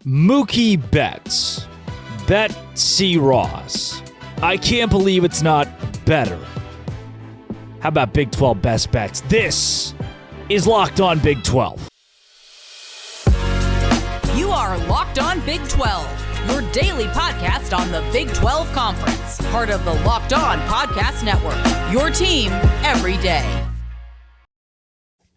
Mookie Betts. Betsy Ross. I can't believe it's not better. How about Big 12 best bets? This is Locked On Big 12. You are Locked On Big 12, your daily podcast on the Big 12 Conference. Part of the Locked On Podcast Network, your team every day.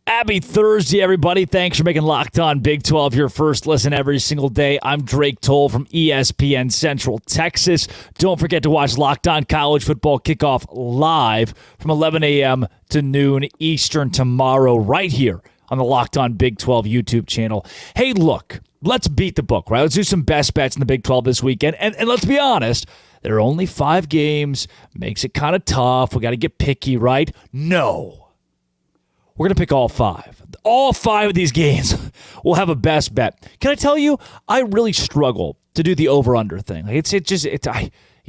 Happy Thursday, everybody. Thanks for making Locked On Big 12 your first listen every single day. I'm Drake Toll from ESPN Central Texas. Don't forget to watch Locked On College Football Kickoff live from 11 a.m. to noon Eastern tomorrow right here on the Locked On Big 12 YouTube channel. Hey, look, let's beat the book, right? Let's do some best bets in the Big 12 this weekend. And let's be honest, there are only 5 games. Makes it kind of tough. We got to get picky, right? No. We're going to pick all 5. All 5 of these games will have a best bet. Can I tell you, I really struggle to do the over-under thing. I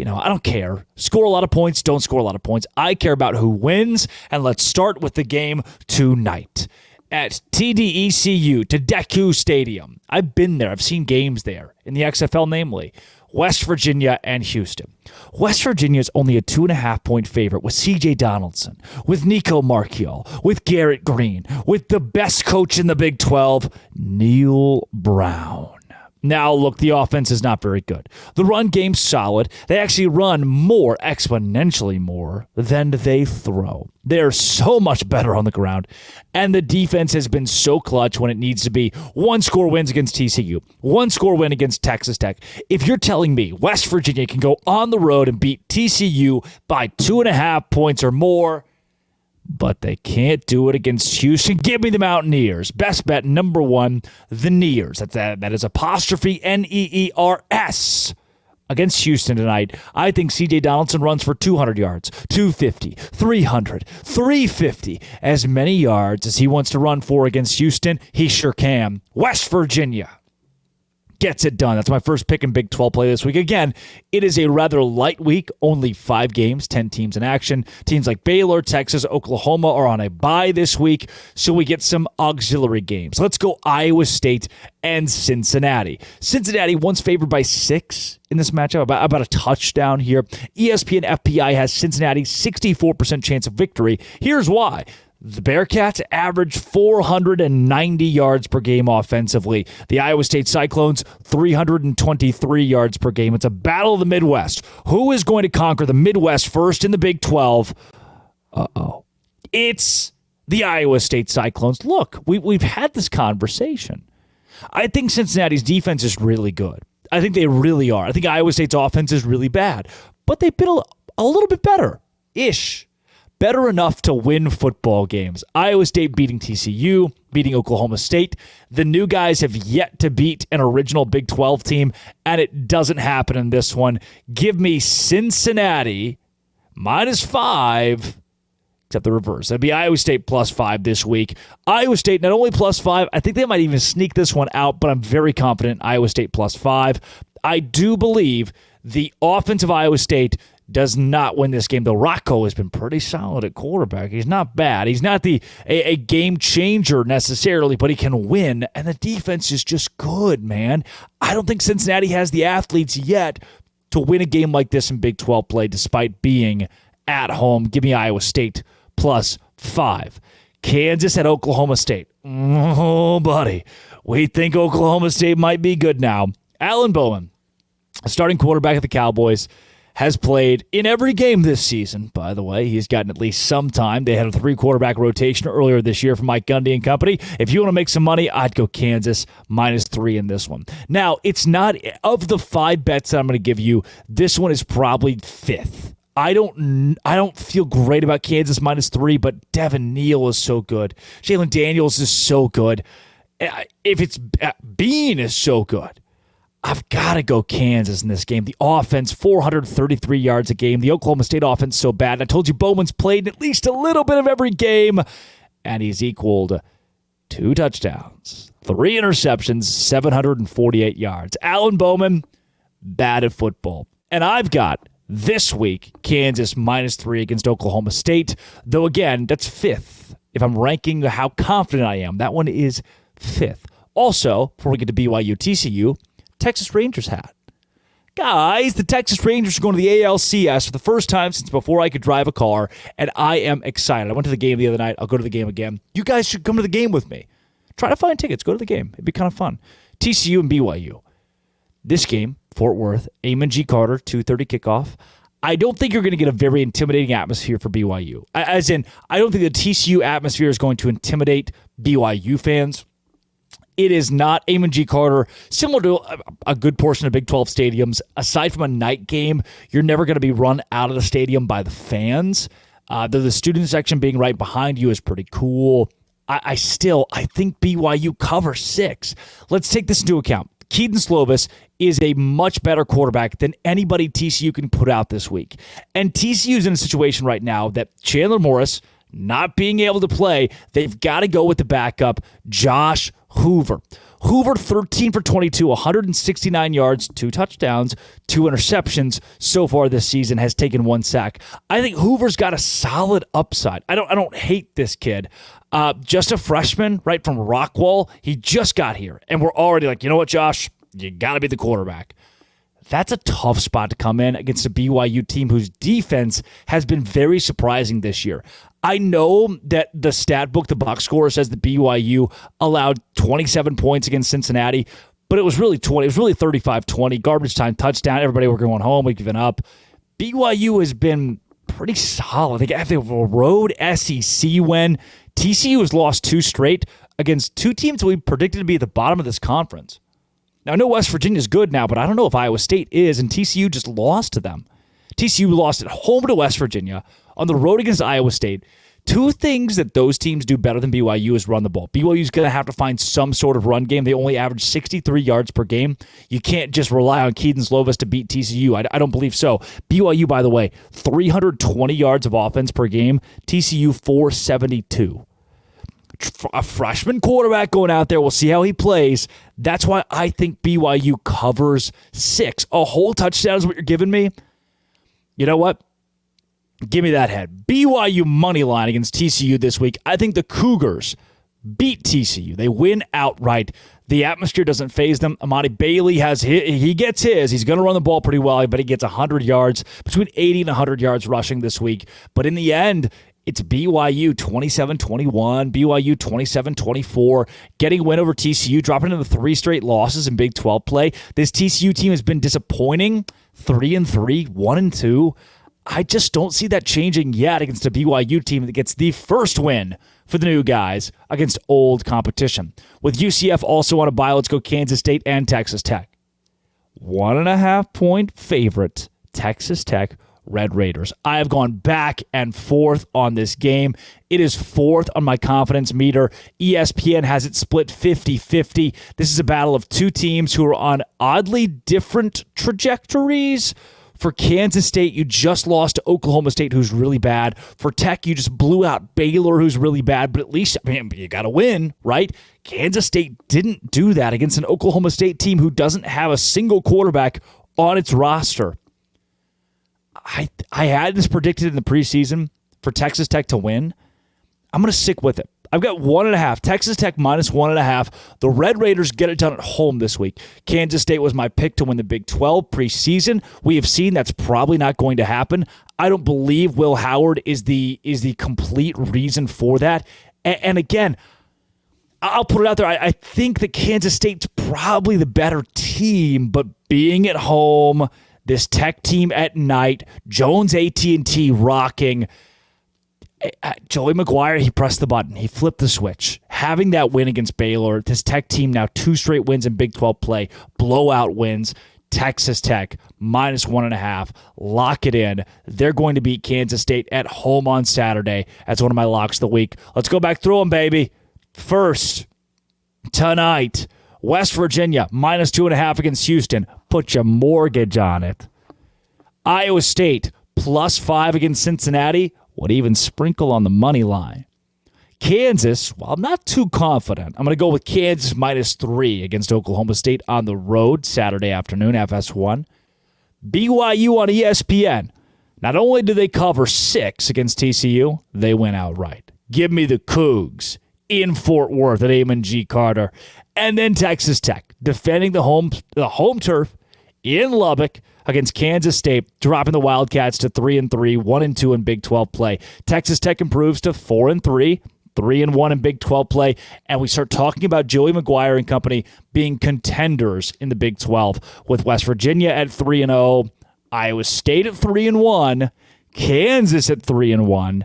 don't care. Score a lot of points, don't score a lot of points. I care about who wins, and let's start with the game tonight. At TDECU, Dedeku Stadium. I've been there. I've seen games there, in the XFL namely. West Virginia and Houston. West Virginia is only a 2.5-point favorite with C.J. Donaldson, with Nico Marchiol, with Garrett Green, with the best coach in the Big 12, Neil Brown. Now, look, the offense is not very good. The run game's solid. They actually run exponentially more than they throw. They're so much better on the ground. And the defense has been so clutch when it needs to be. 1-score wins against TCU. 1-score win against Texas Tech. If you're telling me West Virginia can go on the road and beat TCU by 2.5 points or more, but they can't do it against Houston, give me the Mountaineers. Best bet number 1, the Neers. That is apostrophe Neers against Houston tonight. I think C.J. Donaldson runs for 200 yards, 250, 300, 350. As many yards as he wants to run for against Houston, he sure can. West Virginia gets it done. That's my first pick in Big 12 play this week. Again, it is a rather light week, only 5 games, 10 teams in action. Teams like Baylor, Texas, Oklahoma are on a bye this week, so we get some auxiliary games. Let's go Iowa State and Cincinnati. Cincinnati once favored by 6 in this matchup, about a touchdown here. ESPN FPI has Cincinnati 64% chance of victory. Here's why. The Bearcats average 490 yards per game offensively. The Iowa State Cyclones, 323 yards per game. It's a battle of the Midwest. Who is going to conquer the Midwest first in the Big 12? It's the Iowa State Cyclones. Look, we've had this conversation. I think Cincinnati's defense is really good. I think they really are. I think Iowa State's offense is really bad. But they've been a little bit better-ish. Better enough to win football games. Iowa State beating TCU, beating Oklahoma State. The new guys have yet to beat an original Big 12 team, and it doesn't happen in this one. Give me Cincinnati -5, except the reverse. That'd be Iowa State +5 this week. Iowa State not only +5, I think they might even sneak this one out, but I'm very confident Iowa State +5. I do believe the offense of Iowa State does not win this game, though. Rocco has been pretty solid at quarterback. He's not bad. He's not a game changer necessarily, but he can win, and the defense is just good, man. I don't think Cincinnati has the athletes yet to win a game like this in Big 12 play, despite being at home. Give me Iowa State +5. Kansas at Oklahoma State. Oh, buddy. We think Oklahoma State might be good now. Alan Bowman, starting quarterback of the Cowboys, has played in every game this season, by the way. He's gotten at least some time. They had a 3-quarterback rotation earlier this year from Mike Gundy and company. If you want to make some money, I'd go Kansas -3 in this one. Now, it's not, of the 5 bets that I'm going to give you, this one is probably 5th. I don't feel great about Kansas -3, but Devin Neal is so good. Jalen Daniels is so good. If it's Bean is so good. I've got to go Kansas in this game. The offense, 433 yards a game. The Oklahoma State offense so bad. I told you Bowman's played in at least a little bit of every game, and he's equaled 2 touchdowns, 3 interceptions, 748 yards. Alan Bowman, bad at football. And I've got, this week, Kansas -3 against Oklahoma State, though again, that's 5th. If I'm ranking how confident I am, that one is 5th. Also, before we get to BYU TCU, Texas Rangers hat. Guys, the Texas Rangers are going to the ALCS for the first time since before I could drive a car, and I am excited. I went to the game the other night. I'll go to the game again. You guys should come to the game with me. Try to find tickets. Go to the game. It'd be kind of fun. TCU and BYU. This game, Fort Worth, Amon G. Carter, 2:30 kickoff. I don't think you're going to get a very intimidating atmosphere for BYU. As in, I don't think the TCU atmosphere is going to intimidate BYU fans. It is not Amon G. Carter, similar to a good portion of Big 12 stadiums. Aside from a night game, you're never going to be run out of the stadium by the fans. The student section being right behind you is pretty cool. I think BYU covers 6. Let's take this into account. Keaton Slovis is a much better quarterback than anybody TCU can put out this week. And TCU is in a situation right now that Chandler Morris, not being able to play, they've got to go with the backup, Josh Hoover. Hoover, 13 for 22, 169 yards, 2 touchdowns, 2 interceptions so far this season, has taken 1 sack. I think Hoover's got a solid upside. I don't hate this kid. Just a freshman, right from Rockwall. He just got here, and we're already like, you know what, Josh? You got to be the quarterback. That's a tough spot to come in against a BYU team whose defense has been very surprising this year. I know that the stat book, the box score, says that BYU allowed 27 points against Cincinnati, but it was really 20. It was really 35-20, garbage time touchdown. Everybody were going home. We've given up. BYU has been pretty solid. They have a road SEC win. TCU has lost 2 straight against 2 teams that we predicted to be at the bottom of this conference. Now, I know West Virginia's good now, but I don't know if Iowa State is, and TCU just lost to them. TCU lost at home to West Virginia, on the road against Iowa State. 2 things that those teams do better than BYU is run the ball. BYU's going to have to find some sort of run game. They only average 63 yards per game. You can't just rely on Keaton Slovis to beat TCU. I don't believe so. BYU, by the way, 320 yards of offense per game. TCU, 472. A freshman quarterback going out there. We'll see how he plays. That's why I think BYU covers 6. A whole touchdown is what you're giving me. You know what? Give me that head. BYU money line against TCU this week. I think the Cougars beat TCU. They win outright. The atmosphere doesn't faze them. Amani Bailey he gets his. He's going to run the ball pretty well, but he gets 100 yards, between 80 and 100 yards rushing this week. But in the end, it's BYU 27-21, BYU 27-24, getting a win over TCU, dropping into 3 straight losses in Big 12 play. This TCU team has been disappointing, 3-3, 1-2. I just don't see that changing yet against a BYU team that gets the first win for the new guys against old competition. With UCF also on a bye, let's go Kansas State and Texas Tech. 1.5 point favorite, Texas Tech Red Raiders. I have gone back and forth on this game. It is 4th on my confidence meter. ESPN has it split 50-50. This is a battle of 2 teams who are on oddly different trajectories. For Kansas State, you just lost to Oklahoma State, who's really bad. For Tech, you just blew out Baylor, who's really bad. But at least, you got to win, right? Kansas State didn't do that against an Oklahoma State team who doesn't have a single quarterback on its roster. I had this predicted in the preseason for Texas Tech to win. I'm going to stick with it. I've got 1.5. Texas Tech minus 1.5. The Red Raiders get it done at home this week. Kansas State was my pick to win the Big 12 preseason. We have seen that's probably not going to happen. I don't believe Will Howard is the complete reason for that. And again, I'll put it out there. I think that Kansas State's probably the better team, but being at home, this Tech team at night, Jones AT&T rocking. Joey McGuire, he pressed the button. He flipped the switch. Having that win against Baylor, this Tech team now 2 straight wins in Big 12 play, blowout wins. Texas Tech minus 1.5. Lock it in. They're going to beat Kansas State at home on Saturday. That's one of my locks of the week. Let's go back through them, baby. First, tonight, West Virginia minus 2.5 against Houston. Put your mortgage on it. Iowa State plus 5 against Cincinnati. Would even sprinkle on the money line. Kansas, well, I'm not too confident. I'm going to go with Kansas minus 3 against Oklahoma State on the road Saturday afternoon, FS1. BYU on ESPN. Not only do they cover 6 against TCU, they win outright. Give me the Cougs. in Fort Worth at Amon G. Carter. And then Texas Tech defending the home turf in Lubbock against Kansas State, dropping the Wildcats to 3-3, 1-2 in Big 12 play. Texas Tech improves to 4-3, 3-1 in Big 12 play, and we start talking about Joey McGuire and company being contenders in the Big 12 with West Virginia at 3-0, Iowa State at 3-1, Kansas at 3-1,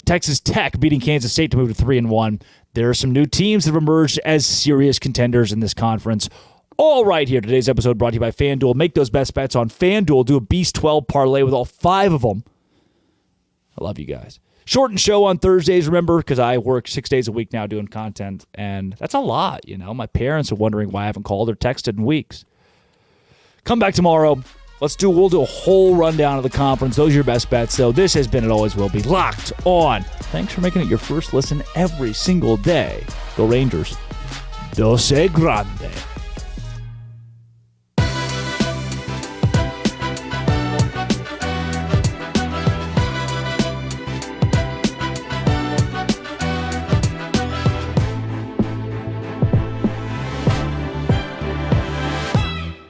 Texas Tech beating Kansas State to move to 3-1. There are some new teams that have emerged as serious contenders in this conference. All right here. Today's episode brought to you by FanDuel. Make those best bets on FanDuel. Do a Beast 12 parlay with all 5 of them. I love you guys. Shortened show on Thursdays, remember, because I work 6 days a week now doing content, and that's a lot, you know. My parents are wondering why I haven't called or texted in weeks. Come back tomorrow. We'll do a whole rundown of the conference. Those are your best bets. So this has been and always will be Locked On. Thanks for making it your first listen every single day. Go Rangers. Doce Grande.